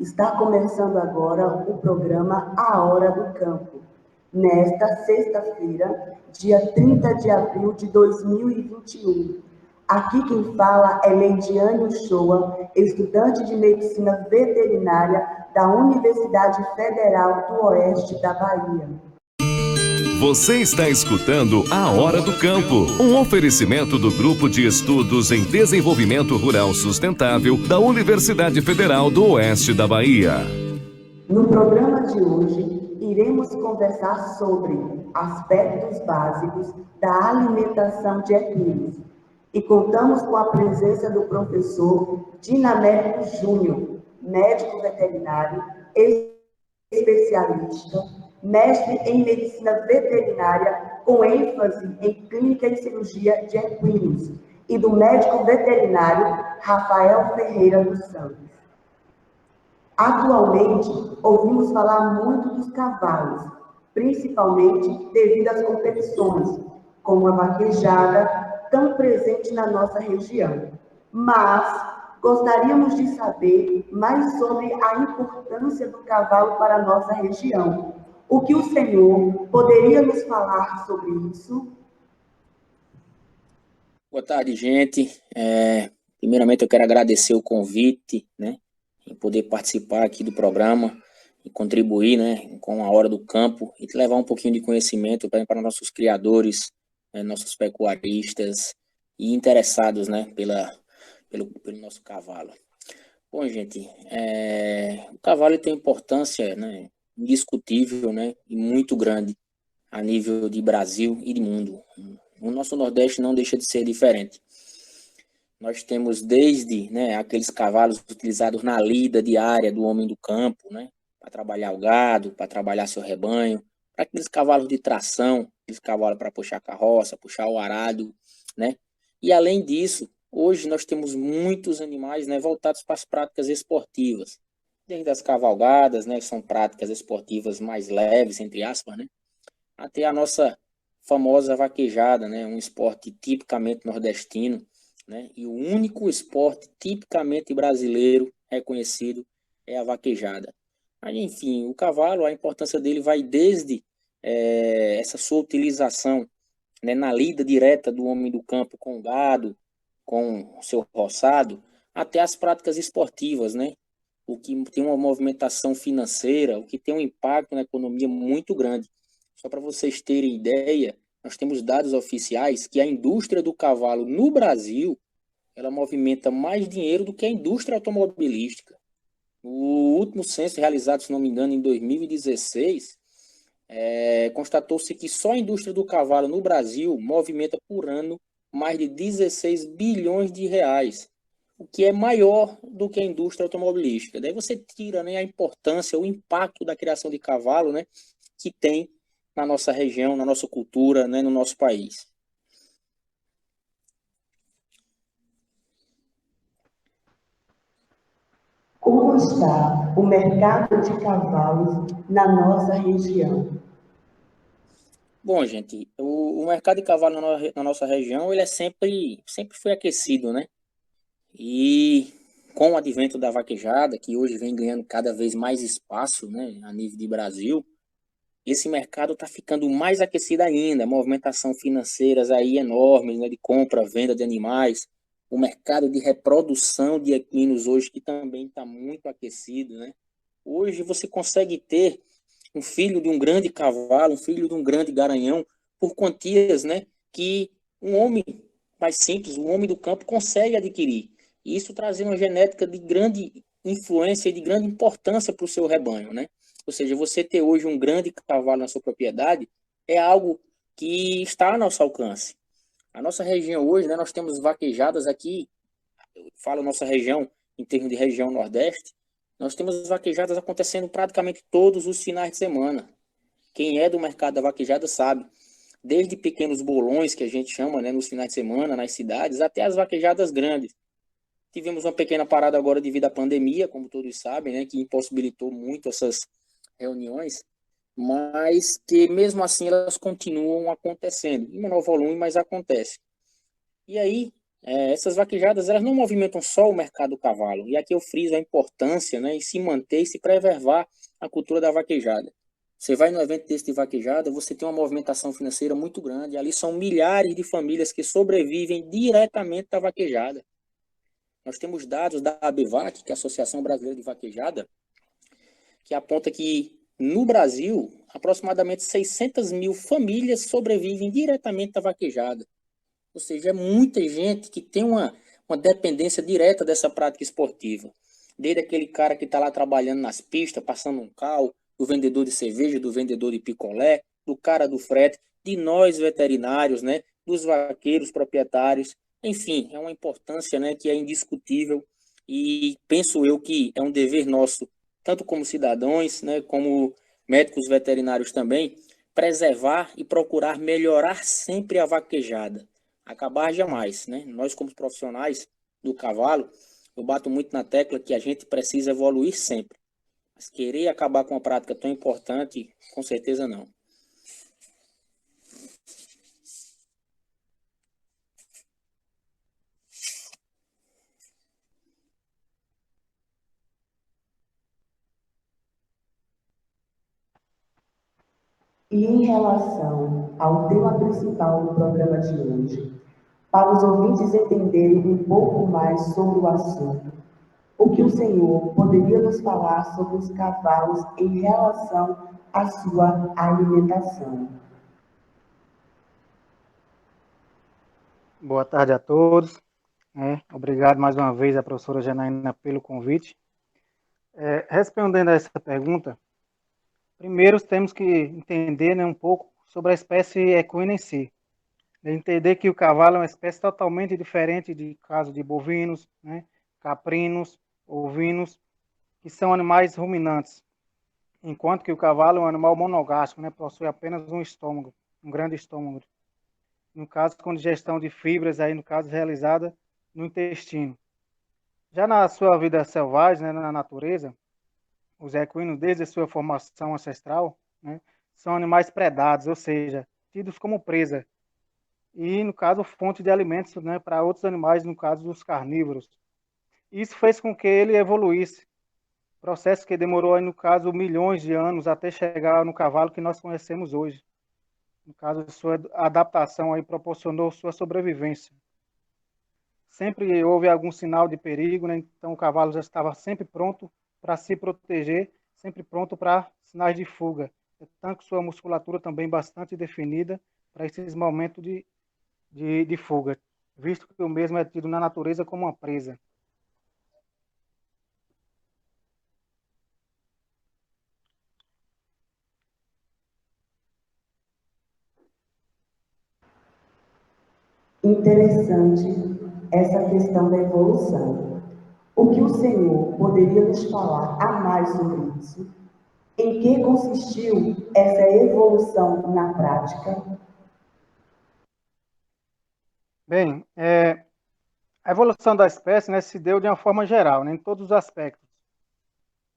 Está começando agora o programa A Hora do Campo, nesta sexta-feira, dia 30 de abril de 2021. Aqui quem fala é Leidiane Uchoa, estudante de Medicina Veterinária da Universidade Federal do Oeste da Bahia. Você está escutando A Hora do Campo, um oferecimento do Grupo de Estudos em Desenvolvimento Rural Sustentável da Universidade Federal do Oeste da Bahia. No programa de hoje, iremos conversar sobre aspectos básicos da alimentação de equinos e contamos com a presença do professor Dinamérico Júnior, médico veterinário, especialista, mestre em medicina veterinária com ênfase em clínica e cirurgia de equinos, e do médico veterinário Rafael Ferreira dos Santos. Atualmente, ouvimos falar muito dos cavalos, principalmente devido às competições, como a vaquejada, tão presente na nossa região. Mas gostaríamos de saber mais sobre a importância do cavalo para a nossa região. O que o senhor poderia nos falar sobre isso? Boa tarde, gente. Primeiramente, eu quero agradecer o convite, né, em poder participar aqui do programa e contribuir, né, com a Hora do Campo e levar um pouquinho de conhecimento para nossos criadores, né, nossos pecuaristas e interessados, né, pelo nosso cavalo. Bom, gente, o cavalo tem importância, né, indiscutível, né, e muito grande a nível de Brasil e de mundo. O nosso Nordeste não deixa de ser diferente. Nós temos desde, né, aqueles cavalos utilizados na lida diária do homem do campo, né, para trabalhar o gado, para trabalhar seu rebanho, para aqueles cavalos de tração, aqueles cavalos para puxar a carroça, puxar o arado, né. E além disso, hoje nós temos muitos animais, né, voltados para as práticas esportivas, desde as cavalgadas, né, que são práticas esportivas mais leves, entre aspas, né, até a nossa famosa vaquejada, né, um esporte tipicamente nordestino, né, e o único esporte tipicamente brasileiro reconhecido é a vaquejada. Mas, enfim, o cavalo, a importância dele vai desde essa sua utilização, né, na lida direta do homem do campo com o gado, com o seu roçado, até as práticas esportivas, né, o que tem uma movimentação financeira, o que tem um impacto na economia muito grande. Só para vocês terem ideia, nós temos dados oficiais que a indústria do cavalo no Brasil, ela movimenta mais dinheiro do que a indústria automobilística. O último censo realizado, se não me engano, em 2016, constatou-se que só a indústria do cavalo no Brasil movimenta por ano mais de 16 bilhões de reais, o que é maior do que a indústria automobilística. Daí você tira, né, a importância, o impacto da criação de cavalo, né, que tem na nossa região, na nossa cultura, né, no nosso país. Como está o mercado de cavalos na nossa região? Bom, gente, o mercado de cavalo na nossa região, ele sempre foi aquecido, né? E com o advento da vaquejada, que hoje vem ganhando cada vez mais espaço, né, a nível de Brasil, esse mercado está ficando mais aquecido ainda, movimentação financeiras aí enormes, né, de compra, venda de animais, o mercado de reprodução de equinos hoje que também está muito aquecido, né? Hoje você consegue ter um filho de um grande cavalo, um filho de um grande garanhão, por quantias, né, que um homem mais simples, um homem do campo consegue adquirir. E isso trazendo uma genética de grande influência e de grande importância para o seu rebanho, né? Ou seja, você ter hoje um grande cavalo na sua propriedade é algo que está ao nosso alcance. A nossa região hoje, né, nós temos vaquejadas aqui, eu falo nossa região em termos de região Nordeste, nós temos vaquejadas acontecendo praticamente todos os finais de semana. Quem é do mercado da vaquejada sabe. Desde pequenos bolões, que a gente chama, né, nos finais de semana, nas cidades, até as vaquejadas grandes. Tivemos uma pequena parada agora devido à pandemia, como todos sabem, né, que impossibilitou muito essas reuniões, mas que mesmo assim elas continuam acontecendo. Em menor volume, mas acontece. E aí, essas vaquejadas, elas não movimentam só o mercado do cavalo, e aqui eu friso a importância, né, em se manter e se preservar a cultura da vaquejada. Você vai no evento desse de vaquejada, você tem uma movimentação financeira muito grande, ali são milhares de famílias que sobrevivem diretamente da vaquejada. Nós temos dados da ABVAC, que é a Associação Brasileira de Vaquejada, que aponta que no Brasil, aproximadamente 600 mil famílias sobrevivem diretamente da vaquejada. Ou seja, é muita gente que tem uma dependência direta dessa prática esportiva. Desde aquele cara que está lá trabalhando nas pistas, passando um carro, do vendedor de cerveja, do vendedor de picolé, do cara do frete, de nós veterinários, né, dos vaqueiros proprietários. Enfim, é uma importância, né, que é indiscutível e penso eu que é um dever nosso, tanto como cidadãos, né, como médicos veterinários também, preservar e procurar melhorar sempre a vaquejada. Acabar jamais, né? Nós, como profissionais do cavalo, eu bato muito na tecla que a gente precisa evoluir sempre. Mas querer acabar com uma prática tão importante, com certeza não. E em relação ao tema principal do programa de hoje, para os ouvintes entenderem um pouco mais sobre o assunto, o que o senhor poderia nos falar sobre os cavalos em relação à sua alimentação? Boa tarde a todos. Obrigado mais uma vez à professora Janaína pelo convite. Respondendo a essa pergunta, primeiro temos que entender, né, um pouco sobre a espécie equina em si. Entender que o cavalo é uma espécie totalmente diferente de caso de bovinos, né, caprinos, ovinos, que são animais ruminantes, enquanto que o cavalo é um animal monogástrico, né, possui apenas um estômago, um grande estômago. No caso, com digestão de fibras, aí, no caso, realizada no intestino. Já na sua vida selvagem, né, na natureza, os equinos, desde a sua formação ancestral, né, são animais predados, ou seja, tidos como presa. E, no caso, fonte de alimentos, né, para outros animais, no caso dos carnívoros. Isso fez com que ele evoluísse. Processo que demorou, aí, no caso, milhões de anos até chegar no cavalo que nós conhecemos hoje. No caso, sua adaptação aí proporcionou sua sobrevivência. Sempre houve algum sinal de perigo, né? Então o cavalo já estava sempre pronto para se proteger, sempre pronto para sinais de fuga. Tanto que sua musculatura também bastante definida para esses momentos de fuga, visto que o mesmo é tido na natureza como uma presa. Interessante essa questão da evolução. O que o senhor poderia nos falar a mais sobre isso? Em que consistiu essa evolução na prática? Bem, a evolução da espécie, né, se deu de uma forma geral, né, em todos os aspectos.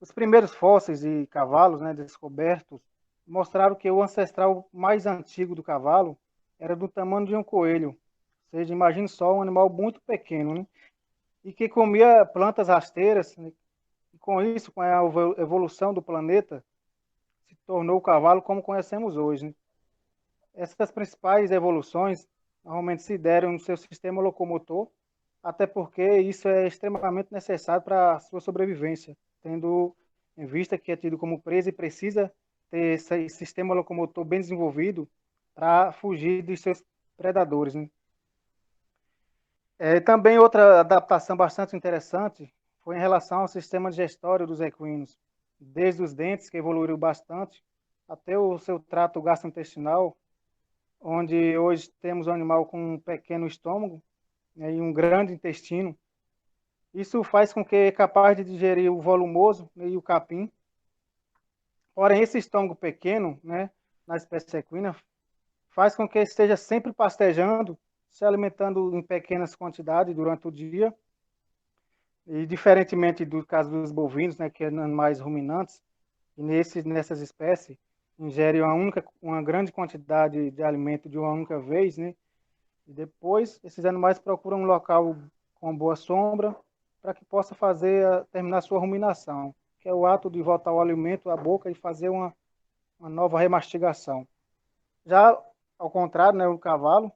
Os primeiros fósseis de cavalos, né, descobertos mostraram que o ancestral mais antigo do cavalo era do tamanho de um coelho. Ou seja, imagine só um animal muito pequeno, né, e que comia plantas rasteiras, né, e com isso, com a evolução do planeta, se tornou o cavalo como conhecemos hoje, né? Essas principais evoluções normalmente se deram no seu sistema locomotor, até porque isso é extremamente necessário para a sua sobrevivência, tendo em vista que é tido como presa e precisa ter esse sistema locomotor bem desenvolvido para fugir dos seus predadores, né? Também outra adaptação bastante interessante foi em relação ao sistema digestório dos equinos, desde os dentes, que evoluíram bastante, até o seu trato gastrointestinal, onde hoje temos um animal com um pequeno estômago, né, e um grande intestino. Isso faz com que é capaz de digerir o volumoso, né, e o capim. Porém, esse estômago pequeno, né, na espécie equina, faz com que esteja sempre pastejando, se alimentando em pequenas quantidades durante o dia. E diferentemente do caso dos bovinos, né, que são animais ruminantes, e nessas espécies ingerem uma grande quantidade de alimento de uma única vez, né, E depois, esses animais procuram um local com boa sombra para que possa terminar sua ruminação, que é o ato de voltar o alimento à boca e fazer uma nova remastigação. Já ao contrário, né, o cavalo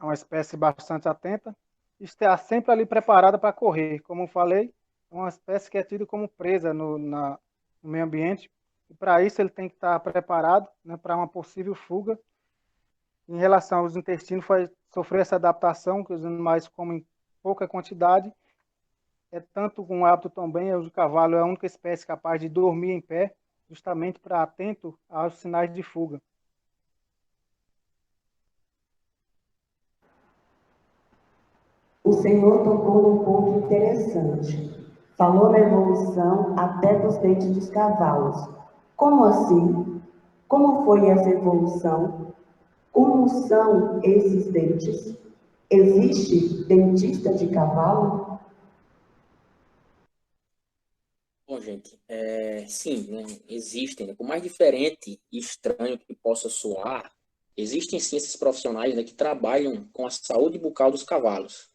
é uma espécie bastante atenta e está sempre ali preparada para correr. Como eu falei, é uma espécie que é tida como presa no meio ambiente, e para isso ele tem que estar preparado, né, para uma possível fuga. Em relação aos intestinos, foi sofrer essa adaptação, que os animais comem pouca quantidade. É tanto com o hábito também, o cavalo é a única espécie capaz de dormir em pé, justamente para atento aos sinais de fuga. O senhor tocou num ponto interessante. Falou na evolução até dos dentes dos cavalos. Como assim? Como foi essa evolução? Como são esses dentes? Existe dentista de cavalo? Bom, gente, sim, né, existem, né, por mais diferente e estranho que possa soar, existem sim esses profissionais, né, que trabalham com a saúde bucal dos cavalos,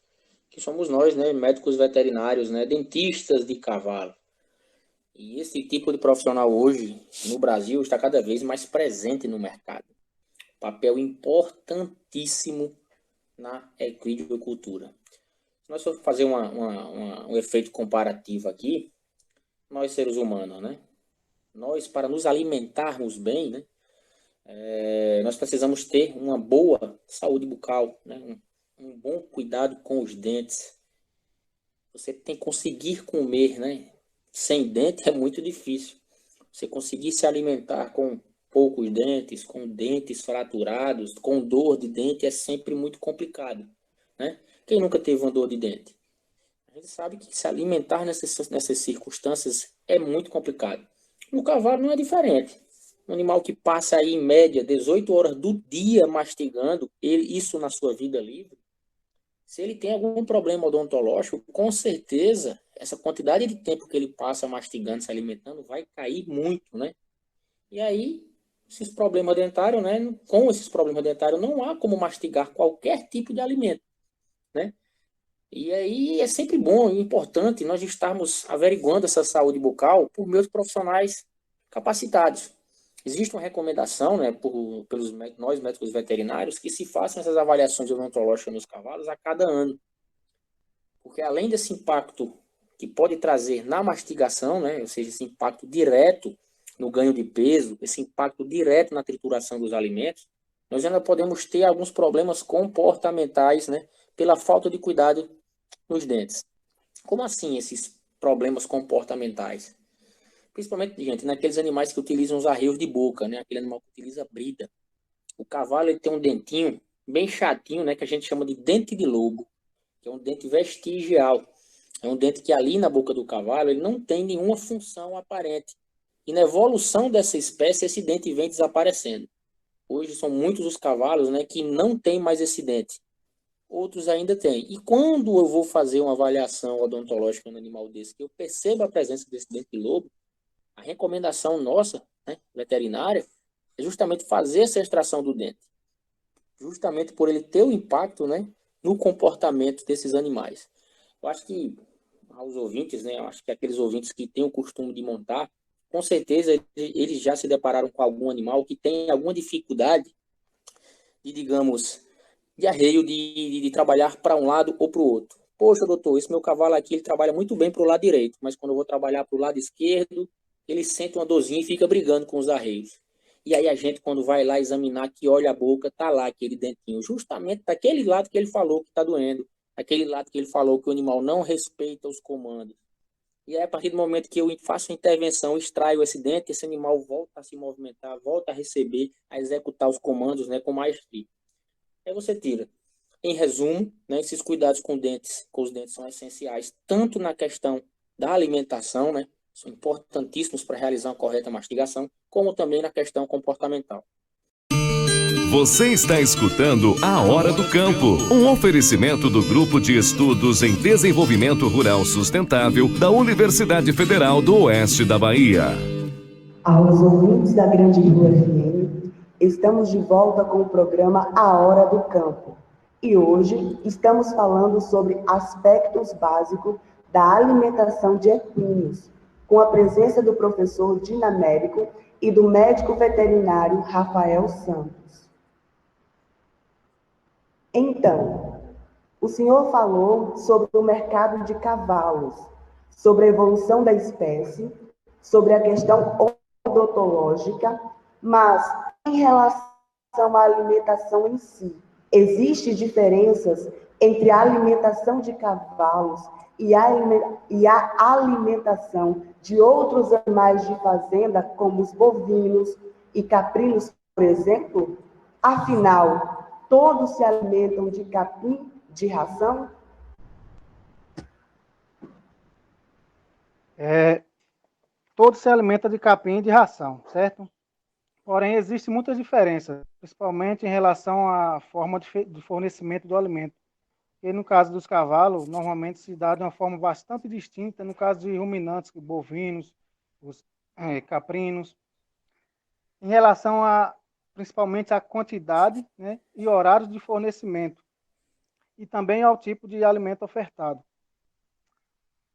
que somos nós, né, médicos veterinários, né, dentistas de cavalo. E esse tipo de profissional hoje, no Brasil, está cada vez mais presente no mercado. Papel importantíssimo na equidiocultura. Se nós for fazer um efeito comparativo aqui, nós seres humanos, né? Nós, para nos alimentarmos bem, né? Nós precisamos ter uma boa saúde bucal, né? Um bom cuidado com os dentes. Você tem que conseguir comer, né? Sem dente é muito difícil. Você conseguir se alimentar com poucos dentes, com dentes fraturados, com dor de dente é sempre muito complicado, né? Quem nunca teve uma dor de dente? A gente sabe que se alimentar nessas circunstâncias é muito complicado. No cavalo não é diferente. Um animal que passa aí, em média, 18 horas do dia mastigando, isso na sua vida livre, se ele tem algum problema odontológico, com certeza, essa quantidade de tempo que ele passa mastigando, se alimentando, vai cair muito, né? E aí, esses problemas dentários, né? Com esses problemas dentários, não há como mastigar qualquer tipo de alimento, né? E aí é sempre bom e importante nós estarmos averiguando essa saúde bucal por meio de profissionais capacitados. Existe uma recomendação, né, pelos nós médicos veterinários, que se façam essas avaliações odontológicas nos cavalos a cada ano. Porque além desse impacto que pode trazer na mastigação, né, ou seja, esse impacto direto no ganho de peso, esse impacto direto na trituração dos alimentos, nós ainda podemos ter alguns problemas comportamentais, né, pela falta de cuidado nos dentes. Como assim esses problemas comportamentais? Principalmente, gente, naqueles animais que utilizam os arreios de boca, né? Aquele animal que utiliza brida. O cavalo ele tem um dentinho bem chatinho, né? Que a gente chama de dente de lobo, que é um dente vestigial. É um dente que ali na boca do cavalo ele não tem nenhuma função aparente. E na evolução dessa espécie, esse dente vem desaparecendo. Hoje são muitos os cavalos, né, que não tem mais esse dente. Outros ainda têm. E quando eu vou fazer uma avaliação odontológica no animal desse, que eu percebo a presença desse dente de lobo, a recomendação nossa, né, veterinária, é justamente fazer essa extração do dente. Justamente por ele ter o impacto, né, no comportamento desses animais. Eu acho que aos ouvintes, né, eu acho que aqueles ouvintes que têm o costume de montar, com certeza eles já se depararam com algum animal que tem alguma dificuldade de, digamos, de arreio, de trabalhar para um lado ou para o outro. Poxa, doutor, esse meu cavalo aqui ele trabalha muito bem para o lado direito, mas quando eu vou trabalhar para o lado esquerdo, ele sente uma dorzinha e fica brigando com os arreios. E aí a gente, quando vai lá examinar, que olha a boca, tá lá aquele dentinho, justamente daquele lado que ele falou que está doendo, aquele lado que ele falou que o animal não respeita os comandos. E aí, a partir do momento que eu faço a intervenção, extraio esse dente, esse animal volta a se movimentar, volta a receber, a executar os comandos, né, com maestria. Aí você tira. Em resumo, né, esses cuidados com os dentes são essenciais, tanto na questão da alimentação, né, são importantíssimos para realizar uma correta mastigação, como também na questão comportamental. Você está escutando A Hora do Campo, um oferecimento do Grupo de Estudos em Desenvolvimento Rural Sustentável da Universidade Federal do Oeste da Bahia. Aos ouvintes da Grande Rio FM, estamos de volta com o programa A Hora do Campo. E hoje estamos falando sobre aspectos básicos da alimentação de equinos, com a presença do professor Dinamérico e do médico veterinário Rafael Santos. Então, o senhor falou sobre o mercado de cavalos, sobre a evolução da espécie, sobre a questão odontológica, mas em relação à alimentação em si, existem diferenças entre a alimentação de cavalos e a alimentação de outros animais de fazenda, como os bovinos e caprinos, por exemplo? Afinal, todos se alimentam de capim de ração? Todos se alimentam de capim e de ração, certo? Porém, existem muitas diferenças, principalmente em relação à forma de fornecimento do alimento. E no caso dos cavalos, normalmente se dá de uma forma bastante distinta, no caso de ruminantes, bovinos, os caprinos, em relação principalmente à quantidade, né, e horários de fornecimento, e também ao tipo de alimento ofertado.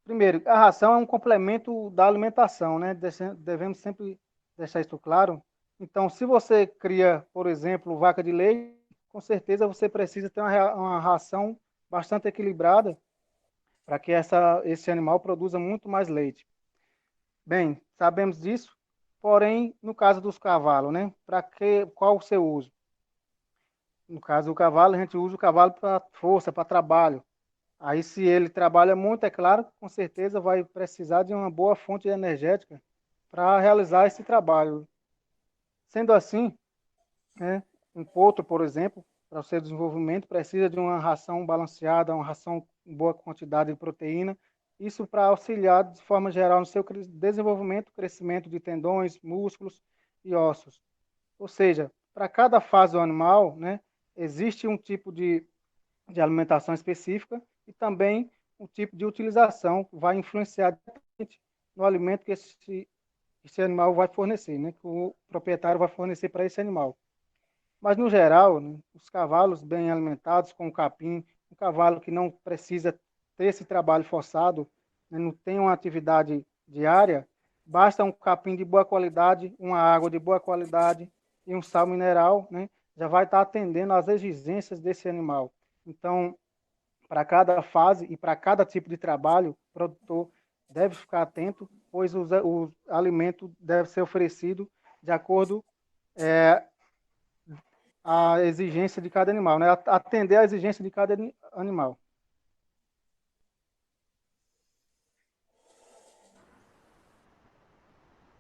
Primeiro, a ração é um complemento da alimentação, né? Devemos sempre deixar isso claro. Então, se você cria, por exemplo, vaca de leite, com certeza você precisa ter uma ração bastante equilibrada para que esse animal produza muito mais leite. Bem, sabemos disso, porém, no caso dos cavalos, né? Qual o seu uso? No caso do cavalo, a gente usa o cavalo para força, para trabalho. Aí, se ele trabalha muito, é claro, com certeza vai precisar de uma boa fonte energética para realizar esse trabalho. Sendo assim, né, um potro, por exemplo, para o seu desenvolvimento, precisa de uma ração balanceada, uma ração com boa quantidade de proteína, isso para auxiliar, de forma geral, no seu desenvolvimento, crescimento de tendões, músculos e ossos. Ou seja, para cada fase do animal, né, existe um tipo de alimentação específica e também um tipo de utilização que vai influenciar no alimento que esse animal vai fornecer, né, que o proprietário vai fornecer para esse animal. Mas, no geral, né, os cavalos bem alimentados com o capim, um cavalo que não precisa ter esse trabalho forçado, né, não tem uma atividade diária, basta um capim de boa qualidade, uma água de boa qualidade e um sal mineral, né, já vai estar atendendo às exigências desse animal. Então, para cada fase e para cada tipo de trabalho, o produtor deve ficar atento, pois o alimento deve ser oferecido de acordo à exigência de cada animal, né? Atender à exigência de cada animal.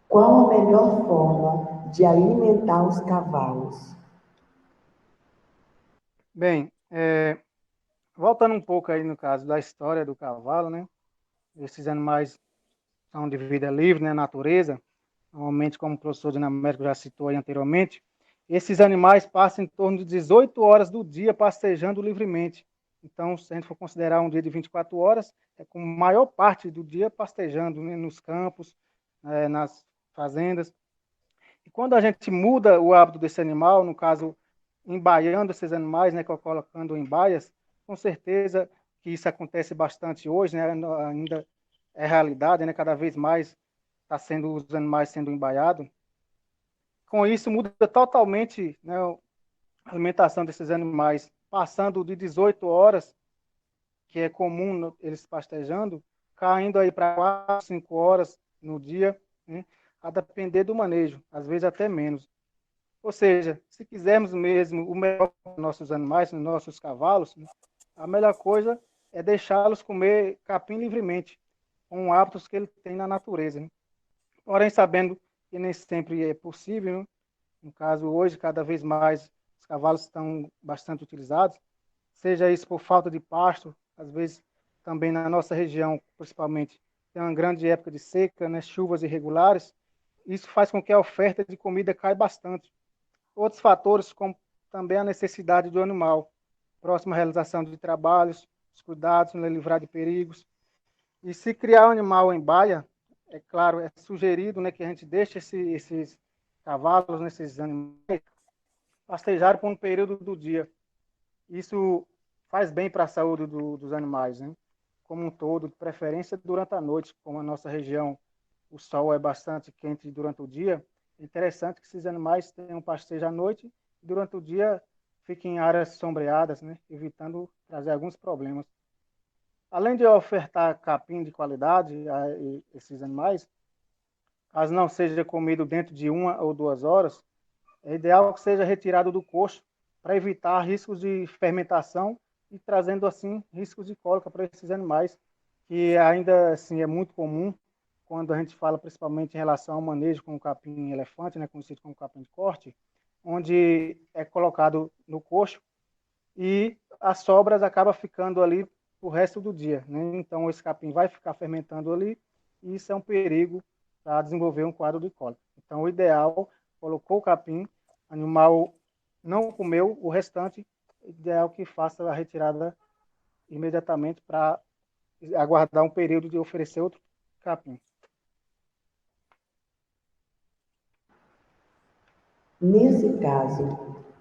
Qual a melhor forma de alimentar os cavalos? Bem, voltando um pouco aí no caso da história do cavalo, né? Esses animais são de vida livre, né? Natureza. Normalmente, como o professor Dinamérico já citou aí anteriormente, esses animais passam em torno de 18 horas do dia pastejando livremente. Então, se a gente for considerar um dia de 24 horas, é com a maior parte do dia pastejando, né, nos campos, nas fazendas. E quando a gente muda o hábito desse animal, no caso, embaiando esses animais, né, colocando em baias, com certeza que isso acontece bastante hoje, né, ainda é realidade, né, cada vez mais está sendo os animais sendo embaiados. Com isso, muda totalmente, né, a alimentação desses animais, passando de 18 horas, que é comum eles pastejando, caindo aí para 4, 5 horas no dia, né, a depender do manejo, às vezes até menos. Ou seja, se quisermos mesmo o melhor para nossos animais, nossos cavalos, né, a melhor coisa é deixá-los comer capim livremente, com hábitos que ele tem na natureza, né? Porém, sabendo que nem sempre é possível, né? No caso, hoje, cada vez mais, os cavalos estão bastante utilizados, seja isso por falta de pasto, às vezes também na nossa região, principalmente, tem uma grande época de seca, né? Chuvas irregulares, isso faz com que a oferta de comida caia bastante. Outros fatores, como também a necessidade do animal, próxima realização de trabalhos, os cuidados, né? Livrar de perigos. E se criar um animal em baia, é claro, é sugerido, né, que a gente deixe esses cavalos, né, esses animais, pastejarem por um período do dia. Isso faz bem para a saúde dos animais, né? Como um todo, de preferência durante a noite, como a nossa região, o sol é bastante quente durante o dia, é interessante que esses animais tenham pastejo à noite e durante o dia fiquem em áreas sombreadas, né? Evitando trazer alguns problemas. Além de ofertar capim de qualidade a esses animais, caso não seja comido dentro de 1 ou 2 horas, é ideal que seja retirado do coxo para evitar riscos de fermentação e trazendo assim riscos de cólica para esses animais, que ainda assim é muito comum quando a gente fala principalmente em relação ao manejo com o capim elefante, né, conhecido como capim de corte, onde é colocado no coxo e as sobras acabam ficando ali o resto do dia, né? Então esse capim vai ficar fermentando ali e isso é um perigo para desenvolver um quadro de cólica. Então o ideal, colocou o capim, animal não comeu o restante, ideal que faça a retirada imediatamente para aguardar um período de oferecer outro capim. Nesse caso,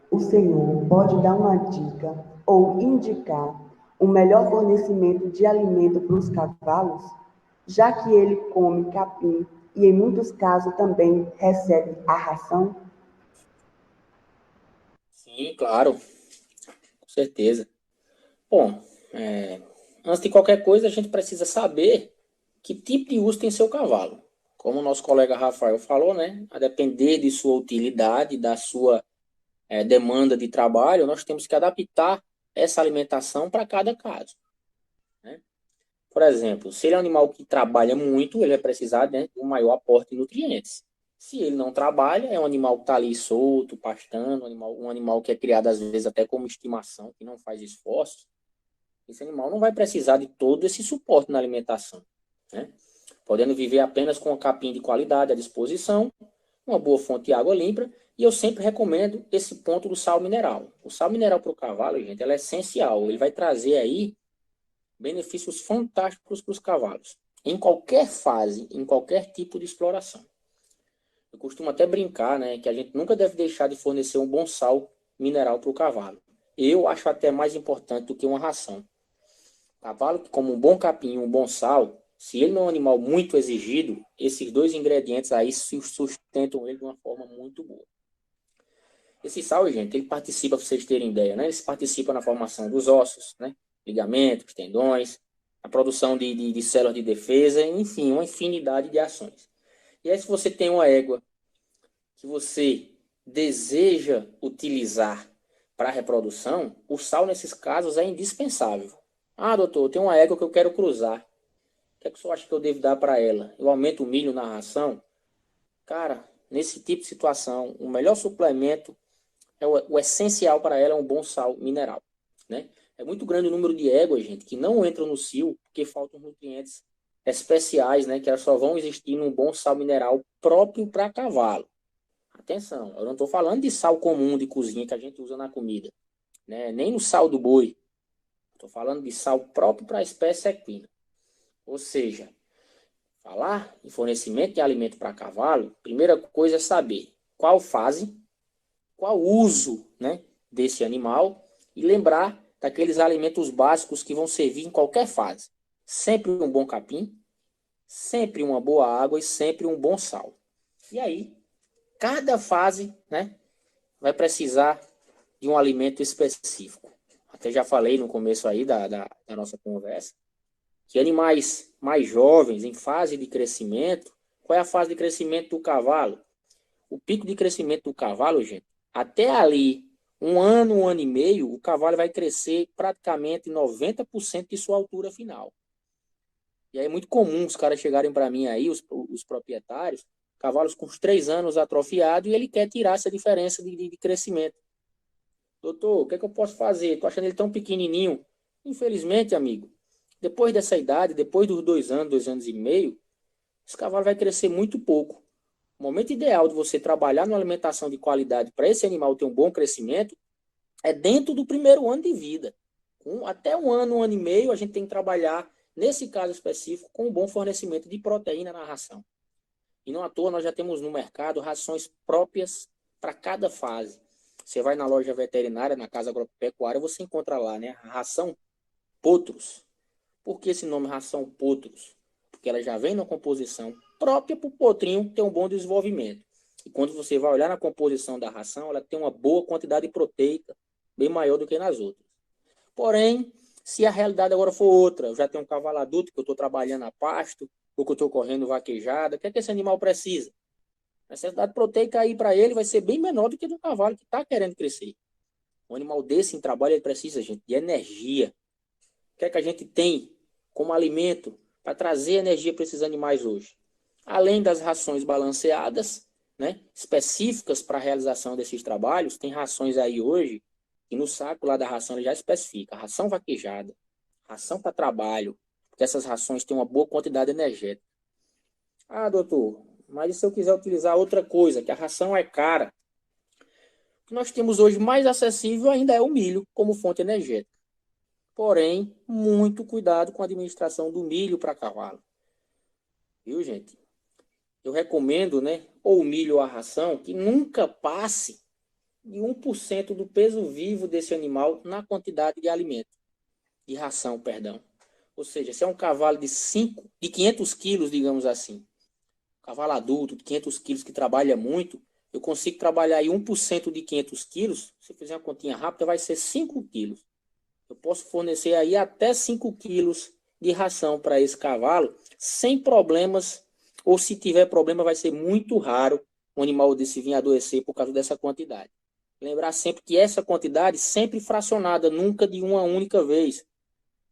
o senhor pode dar uma dica ou indicar o melhor fornecimento de alimento para os cavalos, já que ele come capim e em muitos casos também recebe a ração? Sim, claro, com certeza. Bom, antes de qualquer coisa, a gente precisa saber que tipo de uso tem seu cavalo. Como o nosso colega Rafael falou, né? A depender de sua utilidade, da sua demanda de trabalho, nós temos que adaptar essa alimentação para cada caso, né? Por exemplo, se ele é um animal que trabalha muito, ele vai precisar, né, de um maior aporte de nutrientes. Se ele não trabalha, é um animal que está ali solto, pastando, um animal que é criado às vezes até como estimação, que não faz esforço, esse animal não vai precisar de todo esse suporte na alimentação, né? Podendo viver apenas com um capim de qualidade à disposição, uma boa fonte de água limpa, e eu sempre recomendo esse ponto do sal mineral. O sal mineral para o cavalo, gente, ele é essencial, ele vai trazer aí benefícios fantásticos para os cavalos, em qualquer fase, em qualquer tipo de exploração. Eu costumo até brincar, né, que a gente nunca deve deixar de fornecer um bom sal mineral para o cavalo. Eu acho até mais importante do que uma ração. Cavalo que come um bom capim e um bom sal, se ele não é um animal muito exigido, esses dois ingredientes aí sustentam ele de uma forma muito boa. Esse sal, gente, ele participa, para vocês terem ideia, né? Ele participa na formação dos ossos, né? Ligamentos, tendões, a produção de células de defesa, enfim, uma infinidade de ações. E aí, se você tem uma égua que você deseja utilizar para a reprodução, o sal, nesses casos, é indispensável. Ah, doutor, eu tenho uma égua que eu quero cruzar. O que é que o senhor acha que eu devo dar para ela? Eu aumento o milho na ração? Cara, nesse tipo de situação, o melhor suplemento, o essencial para ela é um bom sal mineral, né? É muito grande o número de éguas, gente, que não entram no cio porque faltam nutrientes especiais, né? Que elas só vão existir num bom sal mineral próprio para cavalo. Atenção, eu não estou falando de sal comum de cozinha que a gente usa na comida, né? Nem no sal do boi. Estou falando de sal próprio para a espécie equina. Ou seja, falar em fornecimento de alimento para cavalo, primeira coisa é saber qual fase, qual uso, né, desse animal e lembrar daqueles alimentos básicos que vão servir em qualquer fase. Sempre um bom capim, sempre uma boa água e sempre um bom sal. E aí, cada fase, né, vai precisar de um alimento específico. Até já falei no começo aí da nossa conversa, que animais mais jovens, em fase de crescimento, qual é a fase de crescimento do cavalo? O pico de crescimento do cavalo, gente, até ali, 1 ano e meio, o cavalo vai crescer praticamente 90% de sua altura final. E aí é muito comum os caras chegarem para mim aí, os proprietários, cavalos com os 3 anos atrofiados, e ele quer tirar essa diferença de crescimento. Doutor, o que é que eu posso fazer? Estou achando ele tão pequenininho. Infelizmente, amigo, depois dessa idade, depois dos 2 anos, 2 anos e meio, esse cavalo vai crescer muito pouco. O momento ideal de você trabalhar numa alimentação de qualidade para esse animal ter um bom crescimento é dentro do primeiro ano de vida. Até 1 ano e meio, a gente tem que trabalhar, nesse caso específico, com um bom fornecimento de proteína na ração. E não à toa, nós já temos no mercado rações próprias para cada fase. Você vai na loja veterinária, na casa agropecuária, você encontra lá, né, a ração Potros. Por que esse nome ração Potros? Porque ela já vem na composição própria para o potrinho ter um bom desenvolvimento. E quando você vai olhar na composição da ração, ela tem uma boa quantidade proteica, bem maior do que nas outras. Porém, se a realidade agora for outra, eu já tenho um cavalo adulto que eu estou trabalhando a pasto, ou que eu estou correndo vaquejada, o que é que esse animal precisa? A necessidade proteica aí para ele vai ser bem menor do que do cavalo que está querendo crescer. Um animal desse em trabalho, ele precisa, gente, de energia. O que é que a gente tem como alimento para trazer energia para esses animais hoje? Além das rações balanceadas, né, específicas para a realização desses trabalhos, tem rações aí hoje, e no saco lá da ração ele já especifica, ração vaquejada, ração para trabalho, porque essas rações têm uma boa quantidade energética. Ah, doutor, mas e se eu quiser utilizar outra coisa, que a ração é cara? O que nós temos hoje mais acessível ainda é o milho como fonte energética. Porém, muito cuidado com a administração do milho para cavalo. Viu, gente? Eu recomendo, né, ou o milho ou a ração, que nunca passe de 1% do peso vivo desse animal na quantidade de alimento, de ração, perdão. Ou seja, se é um cavalo de 500 quilos, digamos assim, cavalo adulto de 500 quilos que trabalha muito, eu consigo trabalhar aí 1% de 500 quilos, se fizer uma continha rápida, vai ser 5 quilos. Eu posso fornecer aí até 5 quilos de ração para esse cavalo, sem problemas, ou se tiver problema, vai ser muito raro um animal desse vir adoecer por causa dessa quantidade. Lembrar sempre que essa quantidade sempre fracionada, nunca de uma única vez.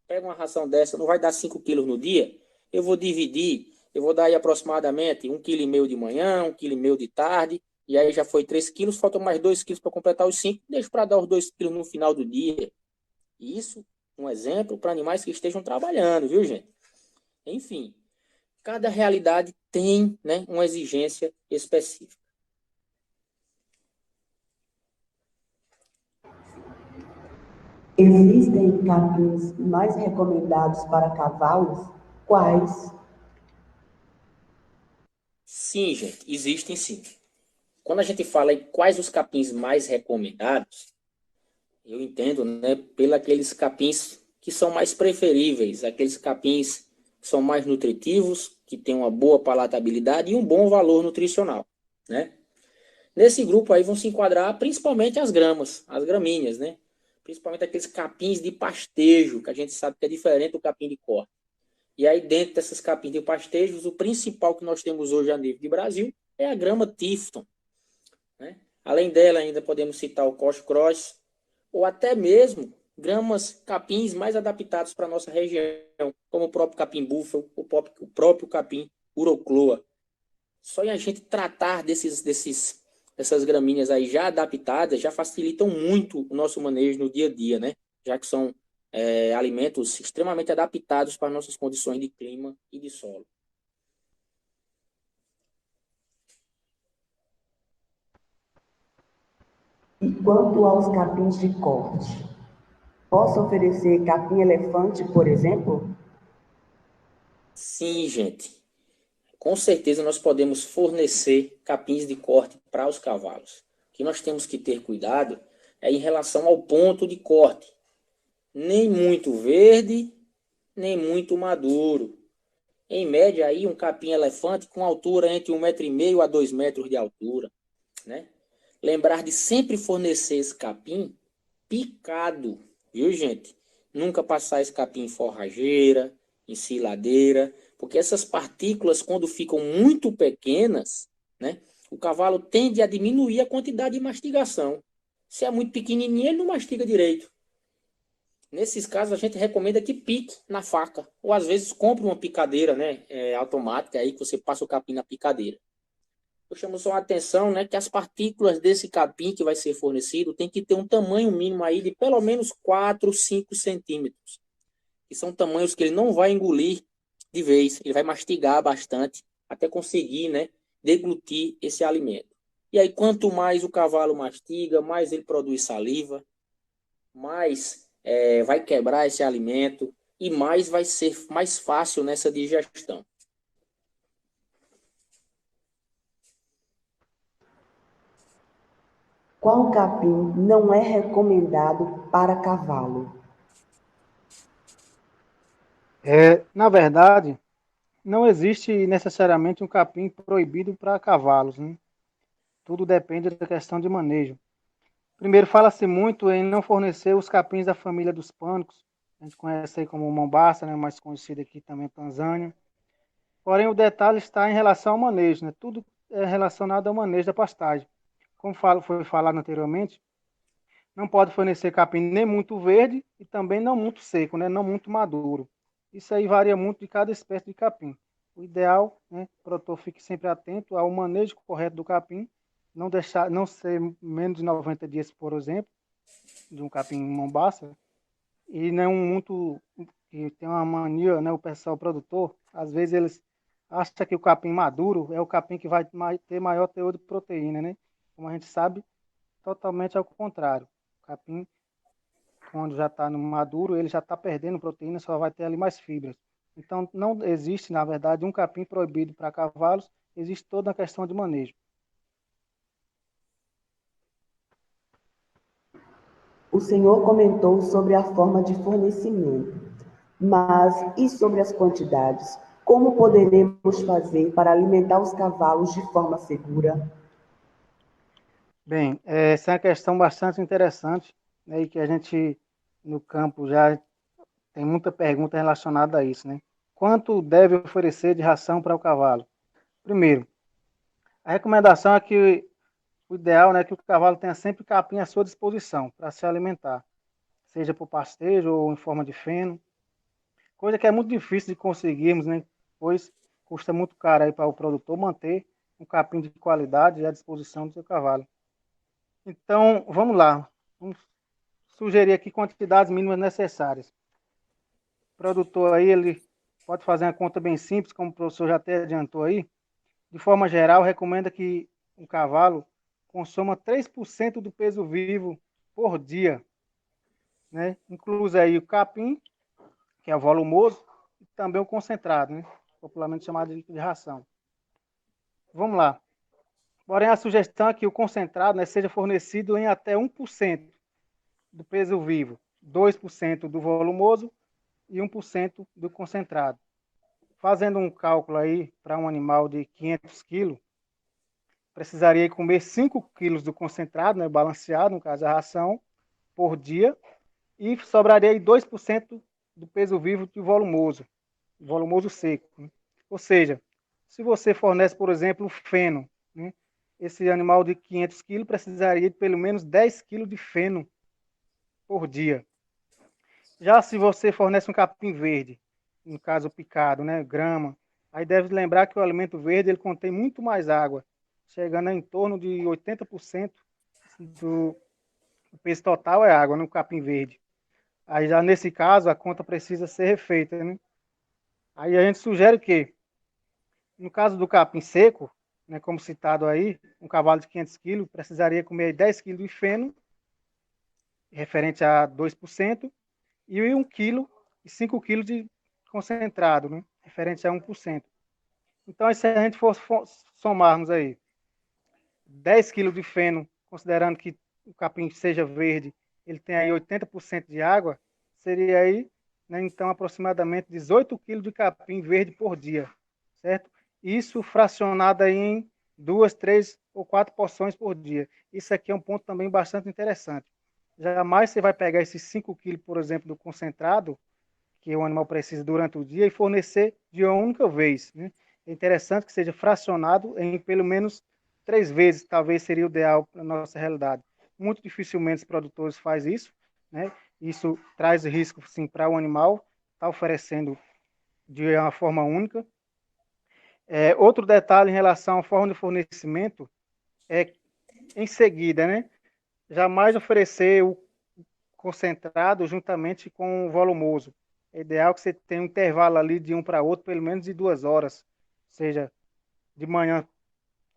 Pega uma ração dessa, não vai dar 5 quilos no dia, eu vou dividir, eu vou dar aí aproximadamente 1,5 kg de manhã, 1,5 kg de tarde, e aí já foi 3 quilos, faltam mais 2 quilos para completar os 5, deixo para dar os 2 quilos no final do dia. Isso, um exemplo para animais que estejam trabalhando, viu, gente? Enfim, cada realidade tem, né, uma exigência específica. Existem capins mais recomendados para cavalos? Quais? Sim, gente, existem sim. Quando a gente fala em quais os capins mais recomendados, eu entendo, né, pelos capins que são mais preferíveis, aqueles capins que são mais nutritivos, que têm uma boa palatabilidade e um bom valor nutricional, né? Nesse grupo aí vão se enquadrar principalmente as gramas, as gramíneas, né? Principalmente aqueles capins de pastejo, que a gente sabe que é diferente do capim de corte. E aí dentro dessas capins de pastejos, o principal que nós temos hoje a nível de Brasil é a grama Tifton, né? Além dela ainda podemos citar o Coach Cross, ou até mesmo gramas, capins mais adaptados para a nossa região, como o próprio capim búfalo, o próprio capim urocloa. Só em a gente tratar dessas gramíneas aí já adaptadas, já facilitam muito o nosso manejo no dia a dia, né? Já que são alimentos extremamente adaptados para nossas condições de clima e de solo. E quanto aos capins de corte? Posso oferecer capim-elefante, por exemplo? Sim, gente. Com certeza nós podemos fornecer capins de corte para os cavalos. O que nós temos que ter cuidado é em relação ao ponto de corte. Nem muito verde, nem muito maduro. Em média, aí, um capim-elefante com altura entre 1,5 m a 2 metros de altura, né? Lembrar de sempre fornecer esse capim picado, viu, gente? Nunca passar esse capim em forrageira, em siladeira, porque essas partículas, quando ficam muito pequenas, né, o cavalo tende a diminuir a quantidade de mastigação. Se é muito pequenininho, ele não mastiga direito. Nesses casos, a gente recomenda que pique na faca, ou às vezes compre uma picadeira, né, automática, aí que você passa o capim na picadeira. Eu chamo só a atenção, né, que as partículas desse capim que vai ser fornecido tem que ter um tamanho mínimo aí de pelo menos 4, 5 centímetros. Que são tamanhos que ele não vai engolir de vez, ele vai mastigar bastante até conseguir, né, deglutir esse alimento. E aí, quanto mais o cavalo mastiga, mais ele produz saliva, mais vai quebrar esse alimento e mais vai ser mais fácil nessa digestão. Qual capim não é recomendado para cavalo? Na verdade, não existe necessariamente um capim proibido para cavalos, né? Tudo depende da questão de manejo. Primeiro, fala-se muito em não fornecer os capins da família dos pânicos. A gente conhece aí como Mombasa, né, mais conhecido aqui também Tanzânia. Porém, o detalhe está em relação ao manejo, né? Tudo é relacionado ao manejo da pastagem. Como foi falado anteriormente, não pode fornecer capim nem muito verde e também não muito seco, né? Não muito maduro. Isso aí varia muito de cada espécie de capim. O ideal, né, o produtor fique sempre atento ao manejo correto do capim, não ser menos de 90 dias, por exemplo, de um capim Mombasa, e não muito, que tem uma mania, né, o pessoal produtor, às vezes eles acham que o capim maduro é o capim que vai ter maior teor de proteína, né? Como a gente sabe, totalmente ao contrário. O capim, quando já está no maduro, ele já está perdendo proteína, só vai ter ali mais fibras. Então, não existe, na verdade, um capim proibido para cavalos, existe toda a questão de manejo. O senhor comentou sobre a forma de fornecimento, mas e sobre as quantidades? Como poderemos fazer para alimentar os cavalos de forma segura? Bem, essa é uma questão bastante interessante, né, e que a gente, no campo, já tem muita pergunta relacionada a isso, né? Quanto deve oferecer de ração para o cavalo? Primeiro, a recomendação é que o ideal, né, é que o cavalo tenha sempre capim à sua disposição para se alimentar, seja por pastejo ou em forma de feno, coisa que é muito difícil de conseguirmos, né? Pois custa muito caro aí para o produtor manter um capim de qualidade à disposição do seu cavalo. Então, vamos lá. Vamos sugerir aqui quantidades mínimas necessárias. O produtor aí, ele pode fazer uma conta bem simples, como o professor já até adiantou aí. De forma geral, recomenda que um cavalo consuma 3% do peso vivo por dia, né? Inclui aí o capim, que é o volumoso, e também o concentrado, né? Popularmente chamado de ração. Vamos lá. Porém, a sugestão é que o concentrado, né, seja fornecido em até 1% do peso vivo, 2% do volumoso e 1% do concentrado. Fazendo um cálculo aí para um animal de 500 quilos, precisaria comer 5 quilos do concentrado, né, balanceado, no caso a ração, por dia, e sobraria aí 2% do peso vivo de volumoso seco. Né? Ou seja, se você fornece, por exemplo, feno, né, esse animal de 500 quilos precisaria de pelo menos 10 quilos de feno por dia. Já se você fornece um capim verde, no caso picado, né, grama, aí deve lembrar que o alimento verde ele contém muito mais água, chegando a em torno de 80% do peso total é água no capim verde. Aí já nesse caso a conta precisa ser refeita, né? Aí a gente sugere que, no caso do capim seco, né, como citado aí, um cavalo de 500 quilos precisaria comer 10 quilos de feno, referente a 2%, e 1 quilo e 5 quilos de concentrado, né? Referente a 1%. Então, se a gente for somarmos aí 10 quilos de feno, considerando que o capim seja verde, ele tem aí 80% de água, seria aí, né, então, aproximadamente 18 quilos de capim verde por dia, certo? Isso fracionado aí em 2, 3 ou 4 porções por dia. Isso aqui é um ponto também bastante interessante. Jamais você vai pegar esses 5 quilos, por exemplo, do concentrado, que o animal precisa durante o dia, e fornecer de uma única vez. Né? É interessante que seja fracionado em pelo menos 3 vezes, talvez seria o ideal para a nossa realidade. Muito dificilmente os produtores fazem isso, né? Isso traz risco, sim, para o animal, está oferecendo de uma forma única. Outro detalhe em relação à forma de fornecimento é, em seguida, né? Jamais oferecer o concentrado juntamente com o volumoso. É ideal que você tenha um intervalo ali de um para outro, pelo menos de 2 horas. Ou seja, de manhã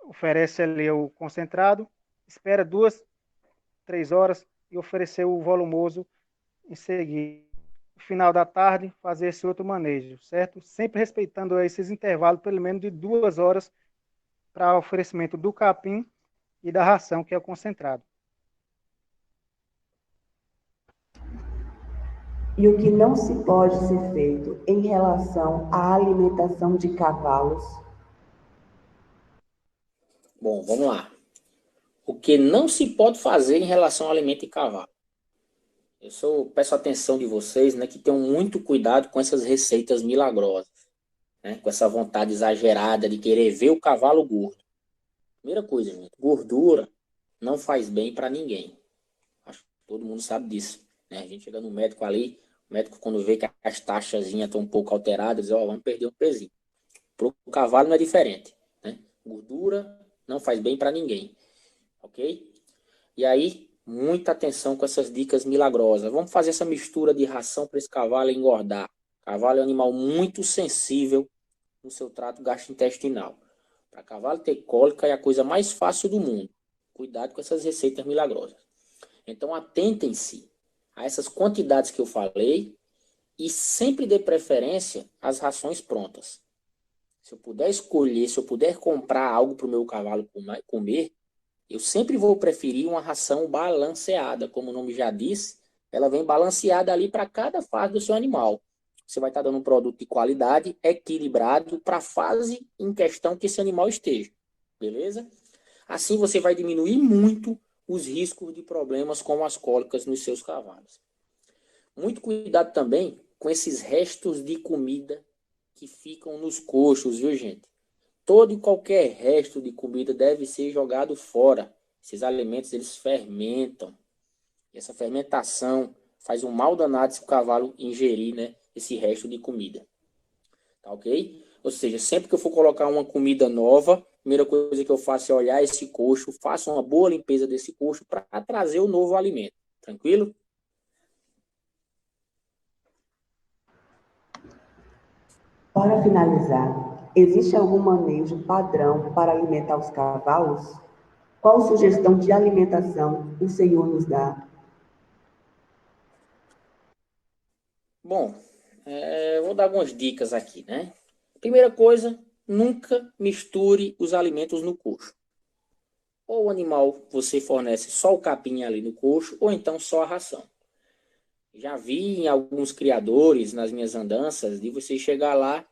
oferece ali o concentrado, espera 2, 3 horas e oferecer o volumoso em seguida. No final da tarde, fazer esse outro manejo, certo? Sempre respeitando esses intervalos, pelo menos de 2 horas, para oferecimento do capim e da ração, que é o concentrado. E o que não se pode ser feito em relação à alimentação de cavalos? Bom, vamos lá. O que não se pode fazer em relação ao alimento de cavalo? Peço a atenção de vocês, né, que tenham muito cuidado com essas receitas milagrosas, né, com essa vontade exagerada de querer ver o cavalo gordo. Primeira coisa, gente, gordura não faz bem para ninguém. Acho que todo mundo sabe disso, né? A gente chega no médico ali, o médico quando vê que as taxazinhas estão um pouco alteradas, diz, ó, vamos perder um pezinho. Para o cavalo não é diferente, né? Gordura não faz bem para ninguém, ok? E aí, muita atenção com essas dicas milagrosas. Vamos fazer essa mistura de ração para esse cavalo engordar. O cavalo é um animal muito sensível no seu trato gastrointestinal. Para cavalo ter cólica é a coisa mais fácil do mundo. Cuidado com essas receitas milagrosas. Então, atentem-se a essas quantidades que eu falei e sempre dê preferência às rações prontas. Se eu puder escolher, se eu puder comprar algo para o meu cavalo comer, eu sempre vou preferir uma ração balanceada. Como o nome já disse, ela vem balanceada ali para cada fase do seu animal. Você vai estar dando um produto de qualidade, equilibrado, para a fase em questão que esse animal esteja. Beleza? Assim você vai diminuir muito os riscos de problemas como as cólicas nos seus cavalos. Muito cuidado também com esses restos de comida que ficam nos coxos, viu, gente? Todo e qualquer resto de comida deve ser jogado fora. Esses alimentos, eles fermentam. E essa fermentação faz um mal danado se o cavalo ingerir, né, esse resto de comida. Tá ok? Ou seja, sempre que eu for colocar uma comida nova, a primeira coisa que eu faço é olhar esse coxo, faço uma boa limpeza desse coxo para trazer o novo alimento. Tranquilo? Para finalizar, existe algum manejo padrão para alimentar os cavalos? Qual sugestão de alimentação o Senhor nos dá? Bom, vou dar algumas dicas aqui, né? Primeira coisa, nunca misture os alimentos no coxo. Ou o animal você fornece só o capim ali no coxo, ou então só a ração. Já vi em alguns criadores, nas minhas andanças, de você chegar lá,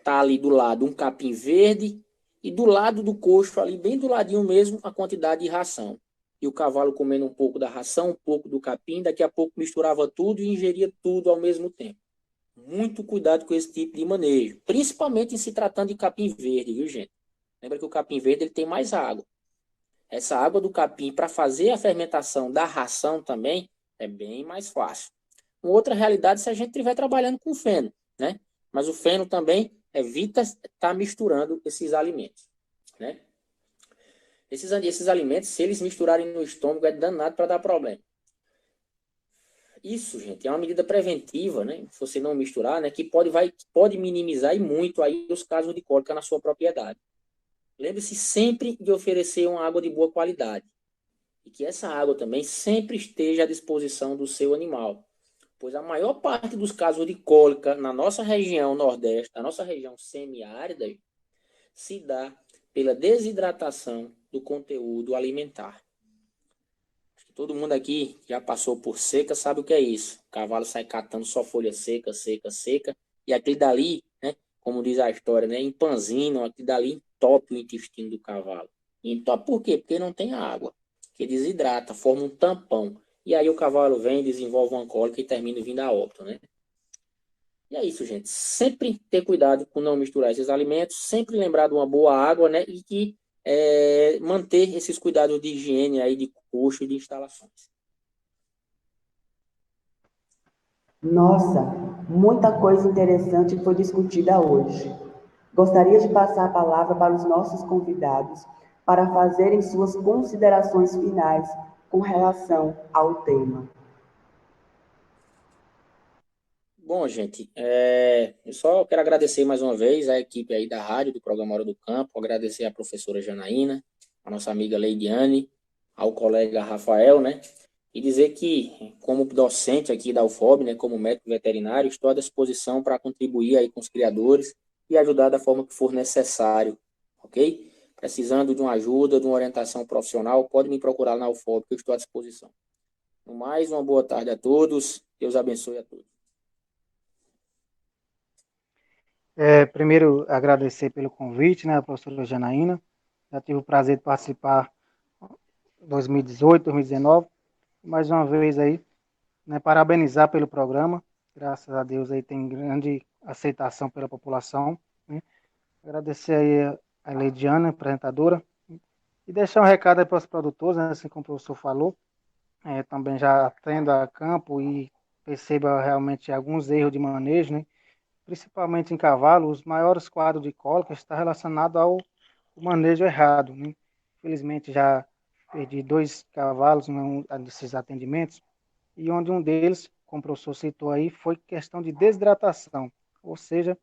tá ali do lado um capim verde e do lado do coxo, ali bem do ladinho mesmo, a quantidade de ração. E o cavalo comendo um pouco da ração, um pouco do capim, daqui a pouco misturava tudo e ingeria tudo ao mesmo tempo. Muito cuidado com esse tipo de manejo, principalmente em se tratando de capim verde, viu, gente? Lembra que o capim verde ele tem mais água. Essa água do capim, para fazer a fermentação da ração também, é bem mais fácil. Uma outra realidade se a gente estiver trabalhando com feno, né? Mas o feno também evita estar misturando esses alimentos, né? Esses alimentos, se eles misturarem no estômago, é danado para dar problema. Isso, gente, é uma medida preventiva, né? Se você não misturar, né? Que pode minimizar e muito aí os casos de cólica na sua propriedade. Lembre-se sempre de oferecer uma água de boa qualidade. E que essa água também sempre esteja à disposição do seu animal. Pois a maior parte dos casos de cólica na nossa região nordeste, na nossa região semiárida, se dá pela desidratação do conteúdo alimentar. Acho que todo mundo aqui já passou por seca, sabe o que é isso. O cavalo sai catando só folha seca, seca, seca, e aquele dali, né, como diz a história, né, empanzinam, aquele dali entope o intestino do cavalo. Entope por quê? Porque não tem água, que desidrata, forma um tampão. E aí o cavalo vem, desenvolve uma cólica e termina vindo a óbito, né? E é isso, gente. Sempre ter cuidado com não misturar esses alimentos, sempre lembrar de uma boa água, né? E que manter esses cuidados de higiene aí, de coxo e de instalações. Nossa, muita coisa interessante foi discutida hoje. Gostaria de passar a palavra para os nossos convidados para fazerem suas considerações finais com relação ao tema. Bom, gente, eu só quero agradecer mais uma vez a equipe aí da rádio, do programa Hora do Campo, agradecer a professora Janaína, a nossa amiga Leidiane, ao colega Rafael, né? E dizer que, como docente aqui da UFOB, né, como médico veterinário, estou à disposição para contribuir aí com os criadores e ajudar da forma que for necessário, ok? Precisando de uma ajuda, de uma orientação profissional, pode me procurar na UFOB, que eu estou à disposição. No mais, uma boa tarde a todos, Deus abençoe a todos. Primeiro, agradecer pelo convite, né, a professora Janaína. Já tive o prazer de participar em 2018, 2019. Mais uma vez aí, né, parabenizar pelo programa. Graças a Deus aí tem grande aceitação pela população, né? Agradecer aí a Leidiana, apresentadora, e deixar um recado aí para os produtores, né, assim como o professor falou. Também já atendo a campo e perceba realmente alguns erros de manejo, né? Principalmente em cavalo, os maiores quadros de cólica está relacionado ao manejo errado, né? Infelizmente já perdi 2 cavalos nesses atendimentos, e onde um deles, como o professor citou aí, foi questão de desidratação, ou seja,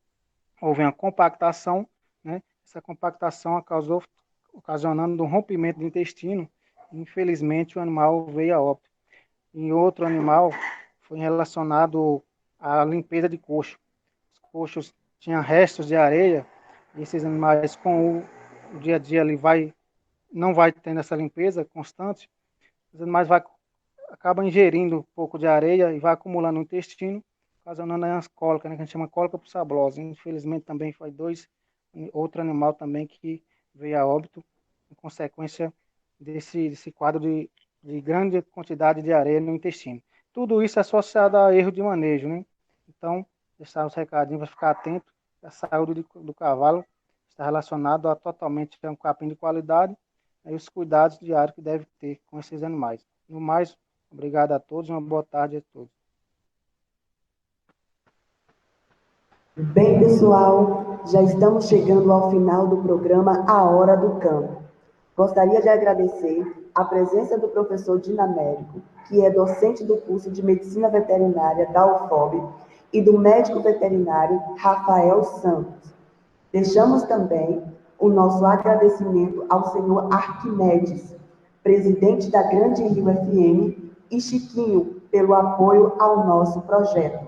houve uma compactação, né? Essa compactação ocasionando um rompimento do intestino, e infelizmente o animal veio a óbito. Em outro animal foi relacionado à limpeza de coxo. Os coxos tinham restos de areia, e esses animais com o dia a dia ele não vai tendo essa limpeza constante, os animais acabam ingerindo um pouco de areia e vai acumulando no intestino, ocasionando as cólicas, né, que a gente chama cólica pulsablose. Infelizmente também foi outro animal também que veio a óbito em consequência desse quadro de grande quantidade de areia no intestino. Tudo isso é associado a erro de manejo, né? Então, deixar os recadinhos para ficar atento. A saúde do cavalo está relacionado totalmente a um capim de qualidade e os cuidados diários que deve ter com esses animais. No mais, obrigado a todos, uma boa tarde a todos. Bem, pessoal, já estamos chegando ao final do programa A Hora do Campo. Gostaria de agradecer a presença do professor Dinamérico, que é docente do curso de Medicina Veterinária da UFOB, e do médico veterinário Rafael Santos. Deixamos também o nosso agradecimento ao senhor Arquimedes, presidente da Grande Rio FM, e Chiquinho, pelo apoio ao nosso projeto.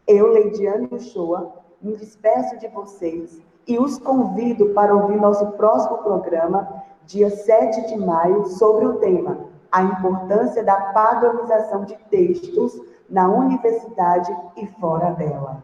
Eu, Leidiane Uchoa, me despeço de vocês e os convido para ouvir nosso próximo programa, dia 7 de maio, sobre o tema A Importância da Padronização de Textos na Universidade e fora dela.